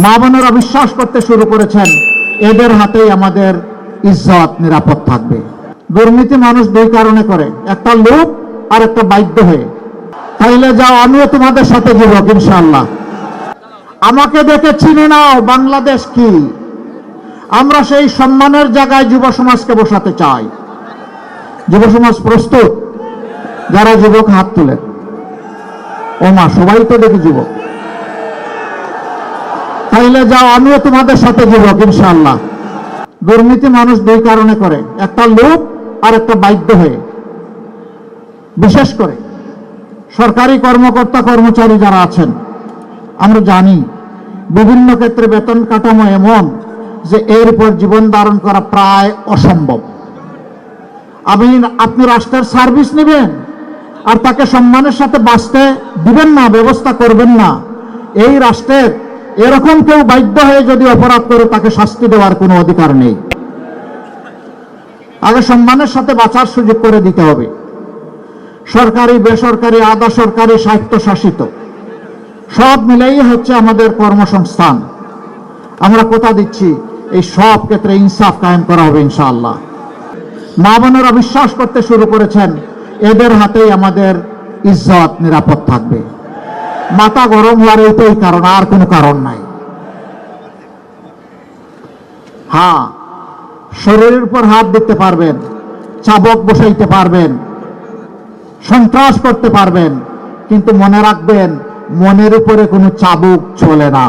মা বোনেরা বিশ্বাস করতে শুরু করেছেন এদের হাতেই আমাদের ইজ্জত নিরাপদ থাকবে। দুর্নীতি মানুষ দুই কারণে করে, একটা লোভ আর একটা বাধ্য হয়ে। তাইলে যাও, আমিও তোমাদের সাথে যুবক ইনশাআল্লাহ। আমাকে দেখে চিনে নাও বাংলাদেশ কি। আমরা সেই সম্মানের জায়গায় যুব সমাজকে বসাতে চাই। যুব সমাজ প্রস্তুত? যারা যুবক হাত তুলেন। ও মা, সবাই তো দেখি যুবক। তাইলে যাও, আমিও তোমাদের সাথে যুবক ইনশাআল্লাহ। দুর্নীতি মানুষ দুই কারণে করে, একটা লোভ আর একটা বাধ্য হয়ে। বিশেষ করে সরকারি কর্মকর্তা কর্মচারী যারা আছেন, আমরা জানি বিভিন্ন ক্ষেত্রে বেতন কাঠামো এমন যে এর উপর জীবন ধারণ করা প্রায় অসম্ভব। আপনি রাষ্ট্রের সার্ভিস নেবেন আর তাকে সম্মানের সাথে বাঁচতে দিবেন না, ব্যবস্থা করবেন না। এই রাষ্ট্রের এরকম কেউ বাধ্য হয়ে যদি অপরাধ করে তাকে শাস্তি দেওয়ার কোনো অধিকার নেই। আগে সম্মানের সাথে বাঁচার সুযোগ করে দিতে হবে। সরকারি, বেসরকারি, আধা সরকারি, স্বায়ত্তশাসিত সব মিলেই হচ্ছে আমাদের কর্মসংস্থান। আমরা কথা দিচ্ছি এই সব ক্ষেত্রে ইনসাফ কায়েম করা হবে ইনশাআল্লাহ। মা বোনেরা বিশ্বাস করতে শুরু করেছেন এদের হাতেই আমাদের ইজ্জত নিরাপদ থাকবে। মাথা গরম হওয়ার এইটাই কারণ, আর কোনো কারণ নাই। হ্যাঁ, শরীরের উপর হাত দিতে পারবেন, চাবক বসাইতে পারবেন, সন্ত্রাস করতে পারবেন, কিন্তু মনে রাখবেন মনের উপরে কোনো চাবুক চলে না।